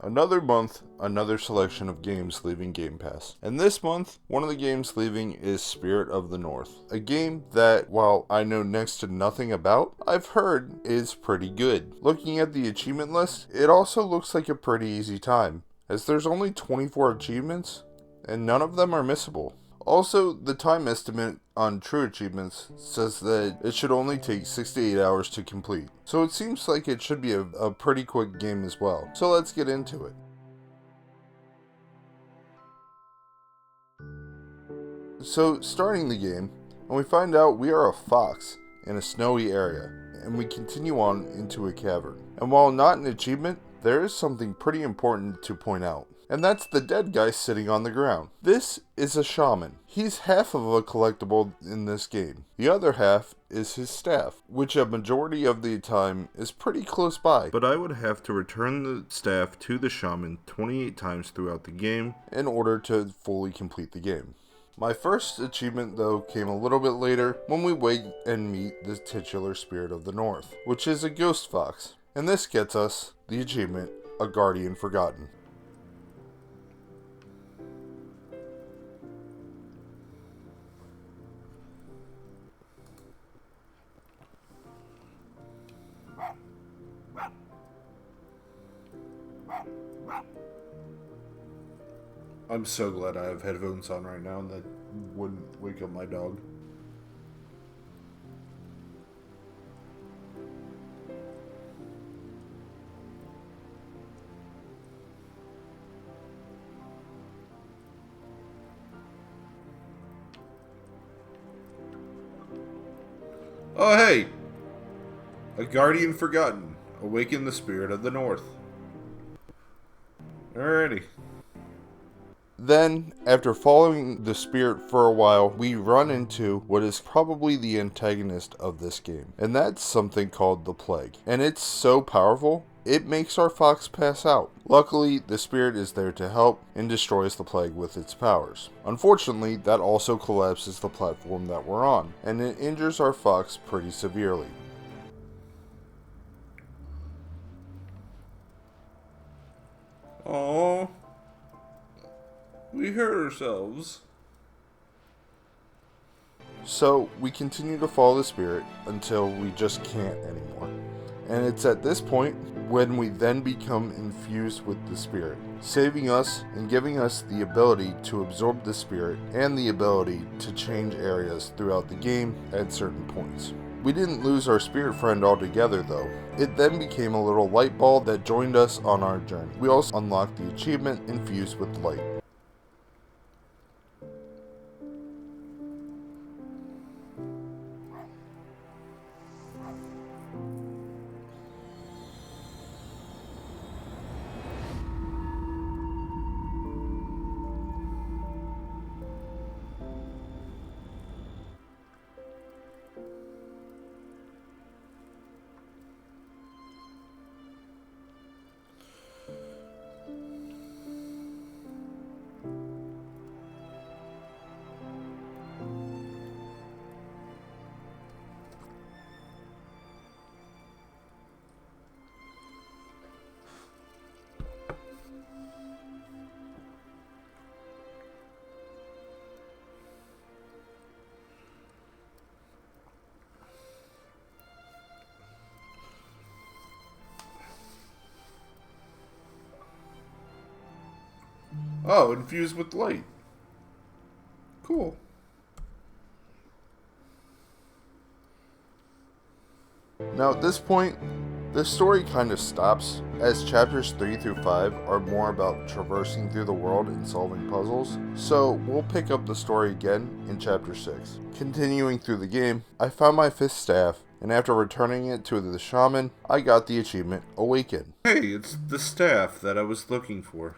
Another month, another selection of games leaving Game Pass. And this month, one of the games leaving is Spirit of the North. A game that, while I know next to nothing about, I've heard is pretty good. Looking at the achievement list, it also looks like a pretty easy time, as there's only 24 achievements, and none of them are missable. Also, the time estimate on True Achievements says that it should only take 6 to 8 hours to complete. So it seems like it should be a pretty quick game as well. So let's get into it. So, starting the game, and we find out we are a fox in a snowy area, and we continue on into a cavern. And while not an achievement, there is something pretty important to point out. And that's the dead guy sitting on the ground. This is a shaman. He's half of a collectible in this game. The other half is his staff, which a majority of the time is pretty close by. But I would have to return the staff to the shaman 28 times throughout the game in order to fully complete the game. My first achievement, though, came a little bit later when we wait and meet the titular Spirit of the North, which is a ghost fox. And this gets us the achievement, A Guardian Forgotten. I'm so glad I have headphones on right now and that wouldn't wake up my dog. Oh hey! A Guardian Forgotten. Awaken the Spirit of the North. Alrighty. Then, after following the spirit for a while, we run into what is probably the antagonist of this game. And that's something called the Plague. And it's so powerful, it makes our fox pass out. Luckily, the spirit is there to help and destroys the Plague with its powers. Unfortunately, that also collapses the platform that we're on, and it injures our fox pretty severely. Aww. We hurt ourselves. So, we continue to follow the spirit until we just can't anymore. And it's at this point when we then become infused with the spirit, saving us and giving us the ability to absorb the spirit and the ability to change areas throughout the game at certain points. We didn't lose our spirit friend altogether though. It then became a little light ball that joined us on our journey. We also unlocked the achievement Infused with Light. Oh, infused with light. Cool. Now at this point, the story kind of stops, as chapters 3 through 5 are more about traversing through the world and solving puzzles, so we'll pick up the story again in chapter 6. Continuing through the game, I found my 5th staff, and after returning it to the shaman, I got the achievement Awaken. Hey, it's the staff that I was looking for.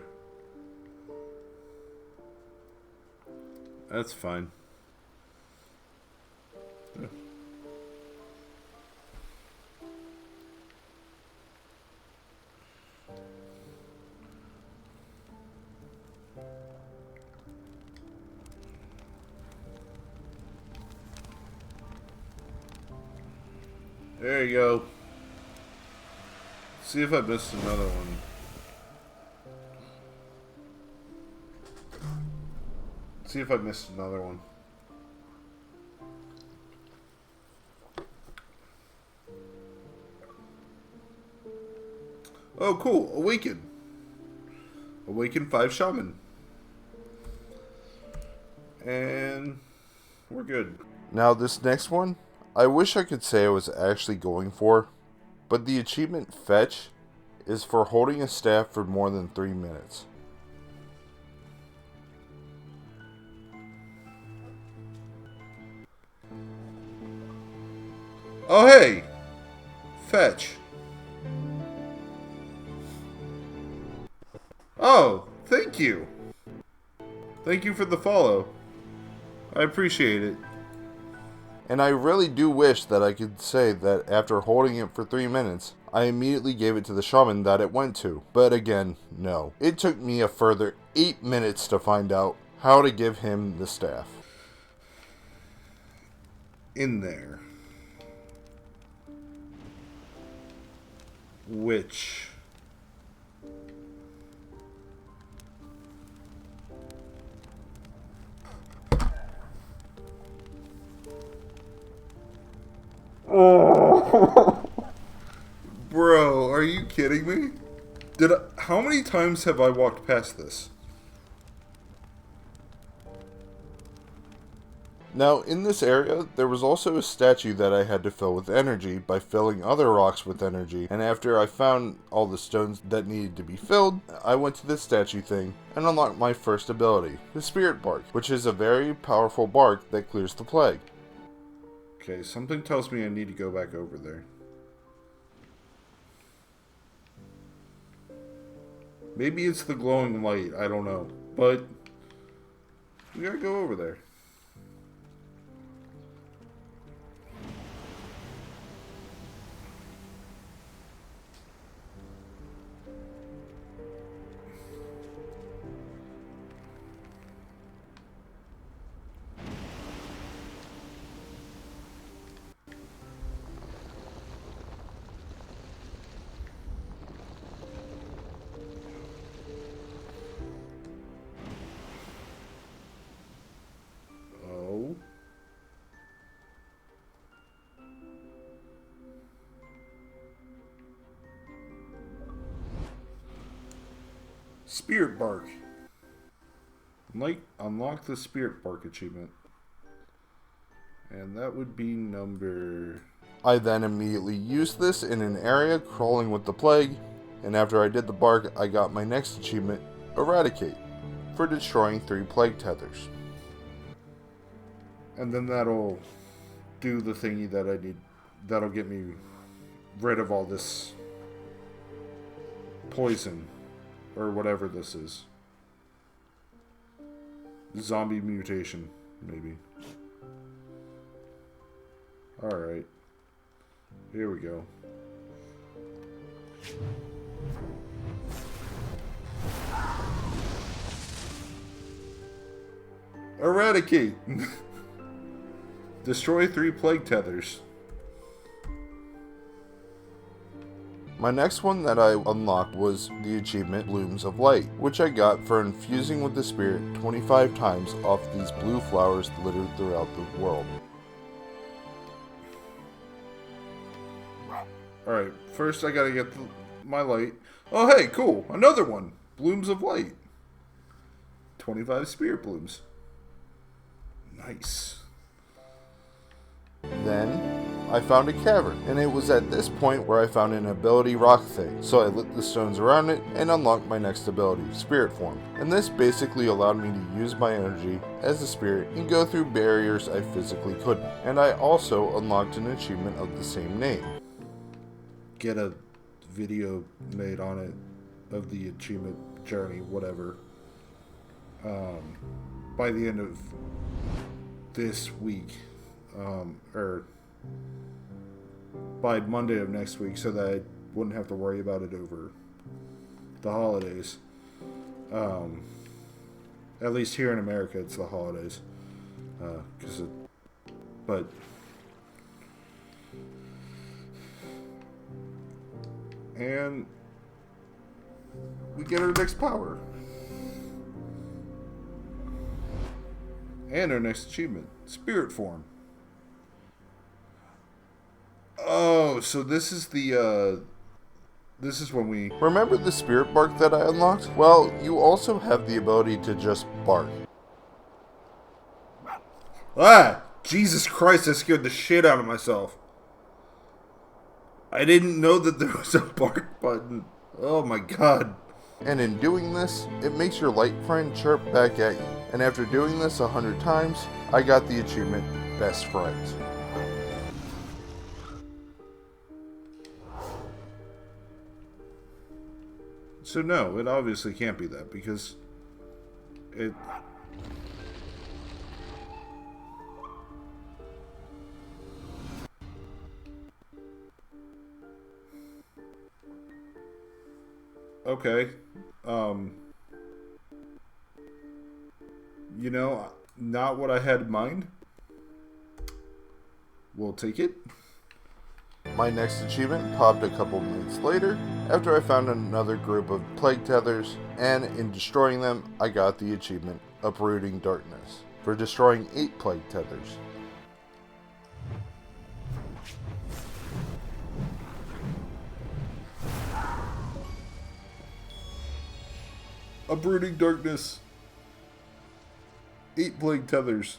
That's fine. There you go. See if I missed another one. See if I missed another one. Oh, cool. Awaken. Awaken 5 Shaman. And we're good. Now, this next one, I wish I could say I was actually going for, but the achievement Fetch is for holding a staff for more than 3 minutes. Oh, hey! Fetch. Oh, thank you. Thank you for the follow. I appreciate it. And I really do wish that I could say that after holding it for 3 minutes, I immediately gave it to the shaman that it went to. But again, no. It took me a further 8 minutes to find out how to give him the staff. In there. Which... Bro, are you kidding me? How many times have I walked past this? Now, in this area, there was also a statue that I had to fill with energy by filling other rocks with energy, and after I found all the stones that needed to be filled, I went to this statue thing and unlocked my first ability, the Spirit Bark, which is a very powerful bark that clears the plague. Okay, something tells me I need to go back over there. Maybe it's the glowing light, I don't know. But we gotta go over there. Spirit Bark. Unlock the Spirit Bark achievement. And that would be number... I then immediately used this in an area crawling with the plague, and after I did the bark, I got my next achievement, Eradicate, for destroying 3 plague tethers. And then that'll do the thingy that I need. That'll get me rid of all this poison. Or whatever this is. Zombie mutation, maybe. Alright. Here we go. Eradicate! Destroy 3 plague tethers. My next one that I unlocked was the achievement Blooms of Light, which I got for infusing with the spirit 25 times off these blue flowers littered throughout the world. Alright, first I gotta get my light. Oh hey, cool, another one! Blooms of Light. 25 spirit blooms. Nice. Then I found a cavern, and it was at this point where I found an ability rock thing, so I lit the stones around it and unlocked my next ability, Spirit Form. And this basically allowed me to use my energy as a spirit and go through barriers I physically couldn't. And I also unlocked an achievement of the same name. Get a video made on it of the achievement journey, whatever, by the end of this week, or by Monday of next week, so that I wouldn't have to worry about it over the holidays. At least here in America, it's the holidays. But and we get our next power. And our next achievement, Spirit Form. Oh, so this is the, this is when we... Remember the Spirit Bark that I unlocked? Well, you also have the ability to just bark. Ah! Jesus Christ, I scared the shit out of myself. I didn't know that there was a bark button. Oh my god. And in doing this, it makes your light friend chirp back at you. And after doing this 100 times, I got the achievement Best Friends. So no, it obviously can't be that because it... Okay. You know, not what I had in mind. We'll take it. My next achievement popped a couple minutes later after I found another group of plague tethers, and in destroying them, I got the achievement Uprooting Darkness for destroying 8 plague tethers. Uprooting Darkness. 8 plague tethers.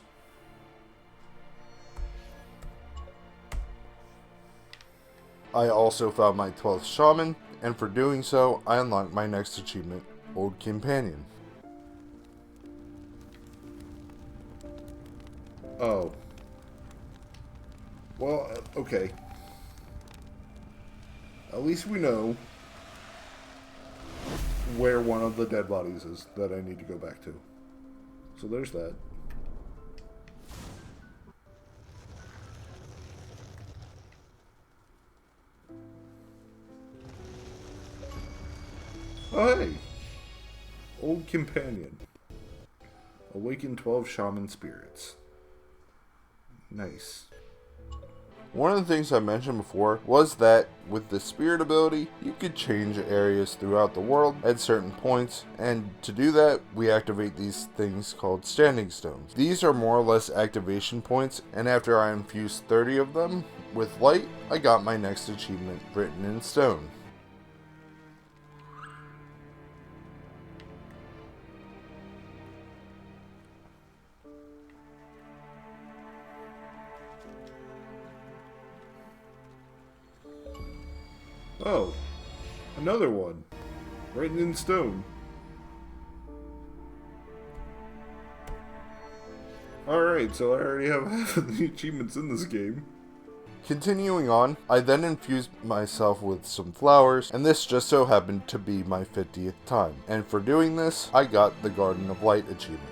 I also found my 12th shaman, and for doing so, I unlocked my next achievement, Old Companion. Oh. Well, okay. At least we know where one of the dead bodies is that I need to go back to. So there's that. Oh, hey! Old Companion. Awaken 12 Shaman Spirits. Nice. One of the things I mentioned before was that with the spirit ability, you could change areas throughout the world at certain points, and to do that, we activate these things called standing stones. These are more or less activation points, and after I infused 30 of them with light, I got my next achievement written in stone. Oh, another one. Written in stone. Alright, so I already have half of the achievements in this game. Continuing on, I then infused myself with some flowers, and this just so happened to be my 50th time. And for doing this, I got the Garden of Light achievement.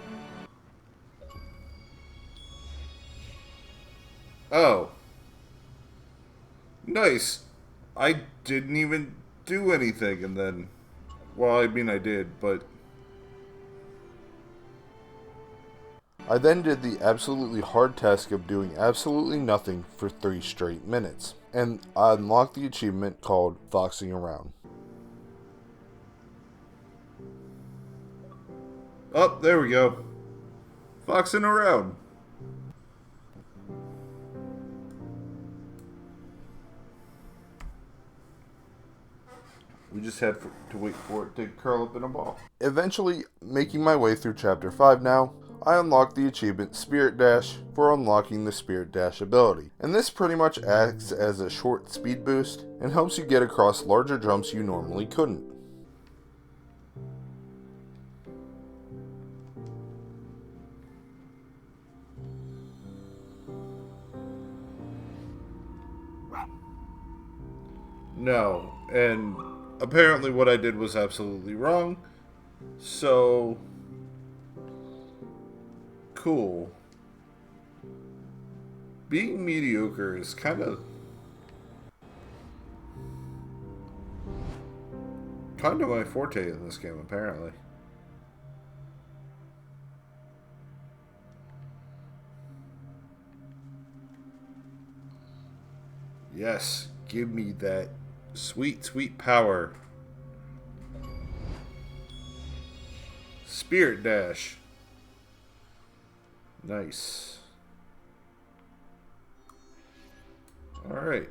Oh. Nice. I didn't even do anything, and then... Well, I mean I did, but... I then did the absolutely hard task of doing absolutely nothing for 3 straight minutes, and I unlocked the achievement called Foxing Around. Oh, there we go. Foxing around. We just had to wait for it to curl up in a ball. Eventually, making my way through Chapter 5 now, I unlocked the achievement Spirit Dash for unlocking the Spirit Dash ability. And this pretty much acts as a short speed boost and helps you get across larger jumps you normally couldn't. No, and apparently what I did was absolutely wrong, so... Cool. Being mediocre is kind of my forte in this game, apparently. Yes, give me that sweet, sweet power. Spirit Dash. Nice. Alright.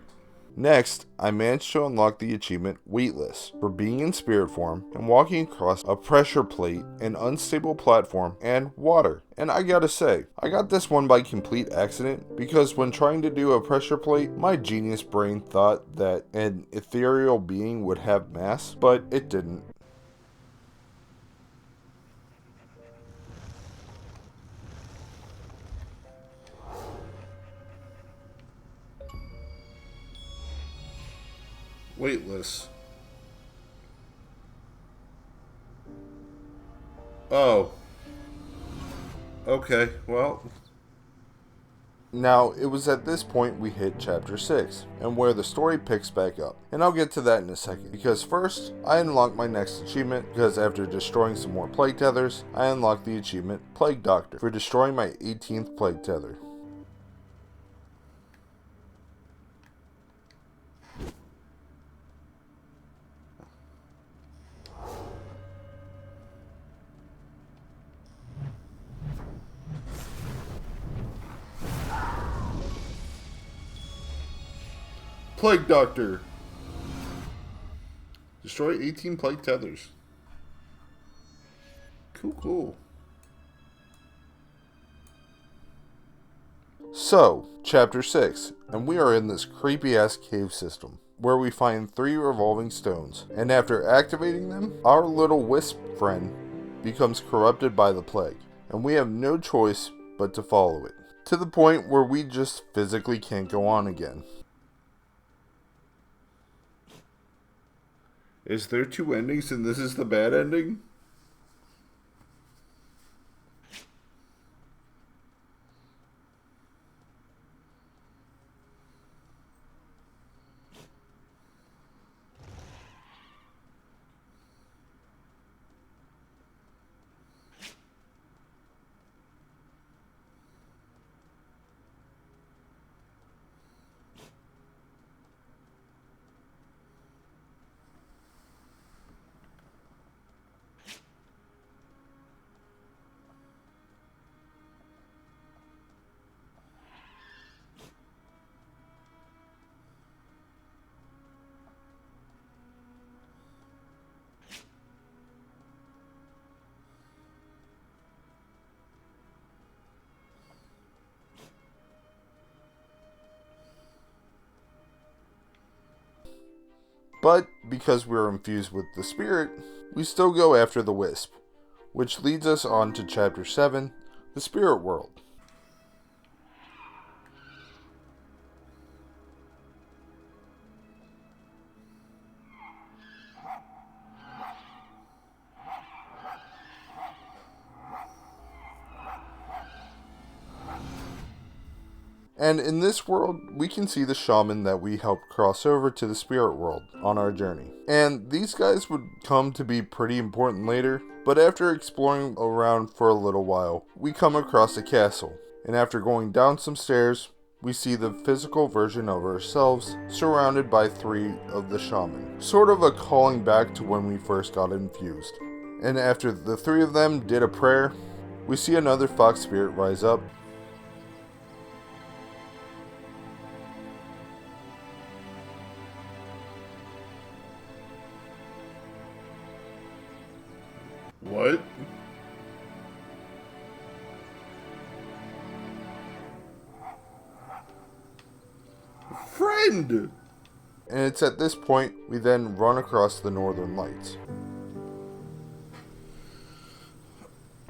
Next, I managed to unlock the achievement Weightless for being in spirit form and walking across a pressure plate, an unstable platform, and water. And I gotta say, I got this one by complete accident because when trying to do a pressure plate, my genius brain thought that an ethereal being would have mass, but it didn't. Weightless. Oh. Okay, well. Now, it was at this point we hit chapter 6, and where the story picks back up. And I'll get to that in a second, because first, I unlocked my next achievement, because after destroying some more plague tethers, I unlocked the achievement Plague Doctor for destroying my 18th plague tether. Plague Doctor. Destroy 18 plague tethers. Cool. So, chapter 6, and we are in this creepy ass cave system, where we find 3 revolving stones, and after activating them, our little wisp friend becomes corrupted by the plague, and we have no choice but to follow it, to the point where we just physically can't go on again. Is there 2 endings and this is the bad ending? But because we're infused with the spirit, we still go after the wisp, which leads us on to chapter 7, the spirit world. And in this world, we can see the shaman that we helped cross over to the spirit world on our journey. And these guys would come to be pretty important later, but after exploring around for a little while, we come across a castle. And after going down some stairs, we see the physical version of ourselves surrounded by 3 of the shaman. Sort of a calling back to when we first got infused. And after the 3 of them did a prayer, we see another fox spirit rise up. What? Friend! And it's at this point we then run across the Northern Lights.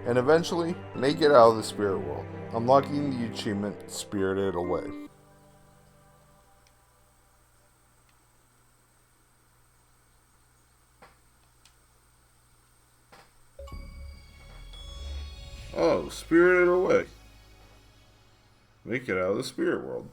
And eventually make it out of the spirit world, unlocking the achievement Spirited Away. Oh, Spirited Away. Make it out of the spirit world.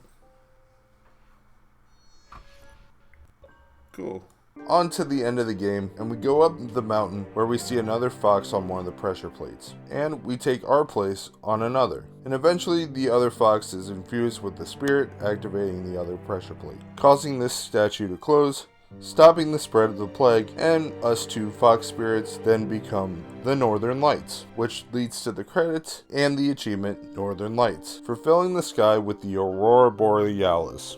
Cool. On to the end of the game, and we go up the mountain where we see another fox on one of the pressure plates, and we take our place on another. And eventually the other fox is infused with the spirit, activating the other pressure plate, causing this statue to close, stopping the spread of the plague, and us two fox spirits then become the Northern Lights, which leads to the credits and the achievement Northern Lights for filling the sky with the Aurora Borealis.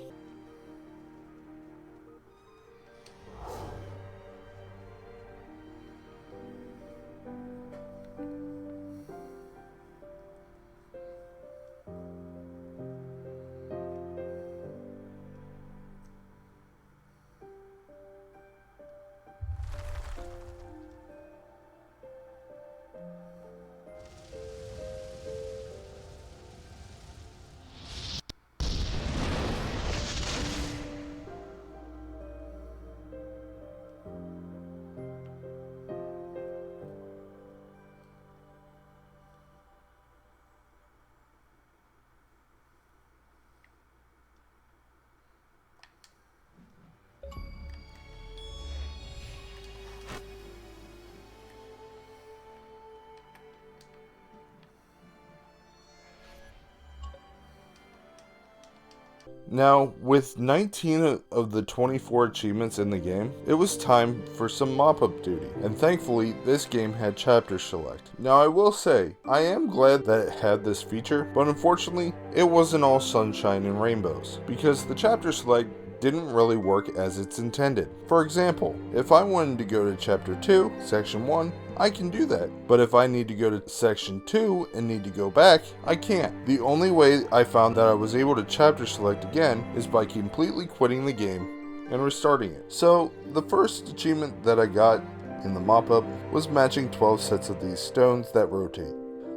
Now, with 19 of the 24 achievements in the game, it was time for some mop-up duty, and thankfully, this game had chapter select. Now, I will say, I am glad that it had this feature, but unfortunately, it wasn't all sunshine and rainbows, because the chapter select didn't really work as it's intended. For example, if I wanted to go to Chapter 2, Section 1, I can do that. But if I need to go to Section 2 and need to go back, I can't. The only way I found that I was able to chapter select again is by completely quitting the game and restarting it. So, the first achievement that I got in the mop-up was matching 12 sets of these stones that rotate.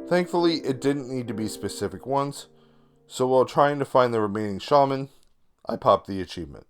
Thankfully, it didn't need to be specific ones, so while trying to find the remaining shaman, I popped the achievement.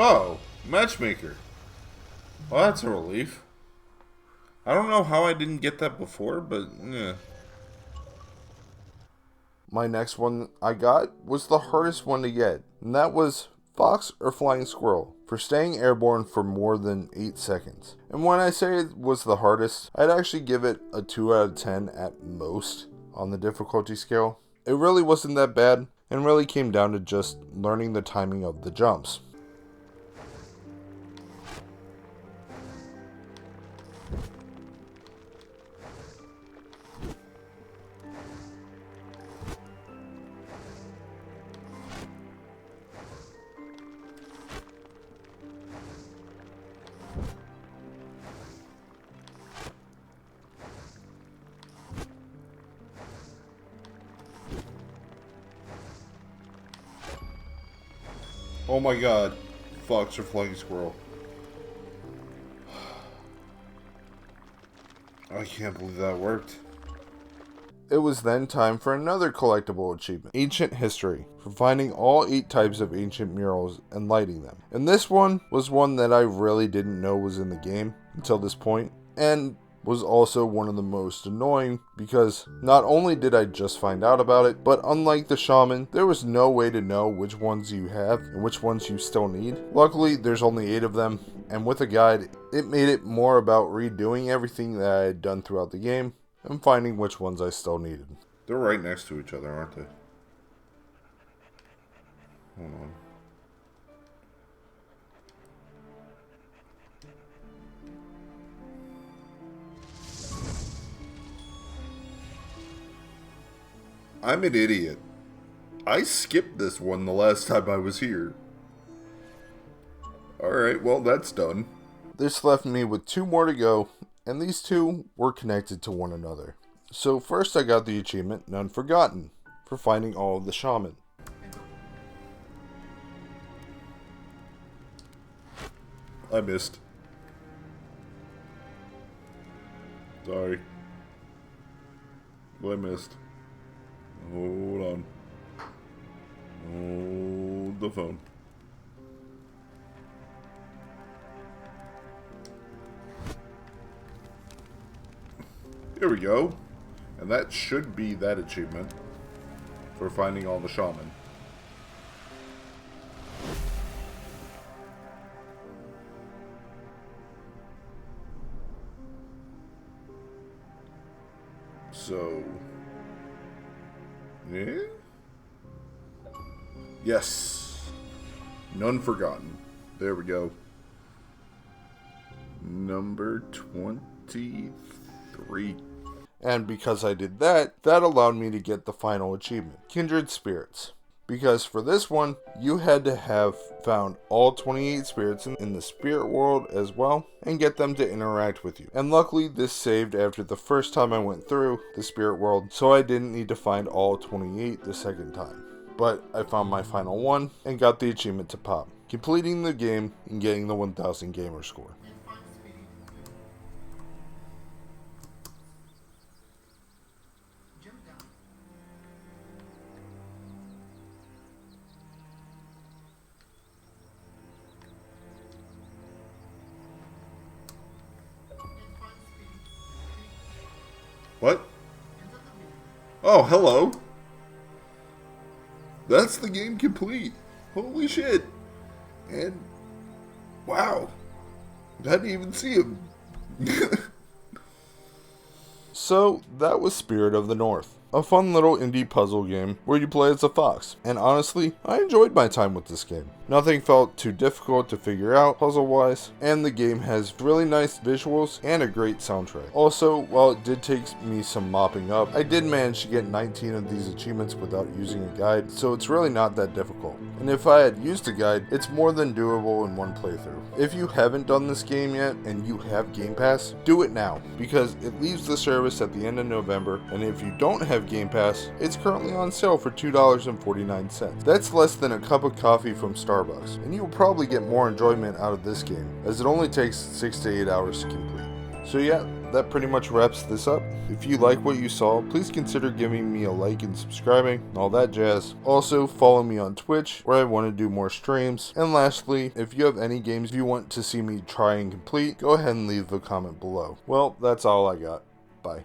Oh, matchmaker. Well, that's a relief. I don't know how I didn't get that before, but yeah. My next one I got was the hardest one to get, and that was Fox or Flying Squirrel for staying airborne for more than 8 seconds. And when I say it was the hardest, I'd actually give it a 2 out of 10 at most on the difficulty scale. It really wasn't that bad, and really came down to just learning the timing of the jumps. Oh my god. Fox or Flying Squirrel. I can't believe that worked. It was then time for another collectible achievement, Ancient History, for finding all 8 types of ancient murals and lighting them. And this one was one that I really didn't know was in the game until this point, and was also one of the most annoying because not only did I just find out about it, but unlike the shaman, there was no way to know which ones you have and which ones you still need. Luckily, there's only 8 of them, and with a guide, it made it more about redoing everything that I had done throughout the game and finding which ones I still needed. They're right next to each other, aren't they? Hold on. I'm an idiot. I skipped this one the last time I was here. Alright, well that's done. This left me with 2 more to go, and these 2 were connected to one another. So first I got the achievement None Forgotten for finding all of the shaman. I missed. Sorry. What I missed. Hold on. Hold the phone. Here we go. And that should be that achievement for finding all the shaman. So, yeah? Yes. None forgotten. There we go. Number 23. And because I did that, that allowed me to get the final achievement, Kindred Spirits. Because for this one, you had to have found all 28 spirits in the spirit world as well, and get them to interact with you. And luckily, this saved after the first time I went through the spirit world, so I didn't need to find all 28 the second time. But I found my final one, and got the achievement to pop, completing the game and getting the 1000 gamer score. What? Oh, hello. That's the game complete. Holy shit. And, wow. I didn't even see him. So, that was Spirit of the North. A fun little indie puzzle game where you play as a fox. And honestly, I enjoyed my time with this game. Nothing felt too difficult to figure out puzzle-wise, and the game has really nice visuals and a great soundtrack. Also, while it did take me some mopping up, I did manage to get 19 of these achievements without using a guide, so it's really not that difficult. And if I had used a guide, it's more than doable in one playthrough. If you haven't done this game yet and you have Game Pass, do it now, because it leaves the service at the end of November, and if you don't have Game Pass, it's currently on sale for $2.49. That's less than a cup of coffee from Starbucks, and you'll probably get more enjoyment out of this game, as it only takes 6 to 8 hours to complete. So yeah, that pretty much wraps this up. If you like what you saw, please consider giving me a like and subscribing, and all that jazz. Also, follow me on Twitch, where I want to do more streams. And lastly, if you have any games you want to see me try and complete, go ahead and leave a comment below. Well, that's all I got. Bye.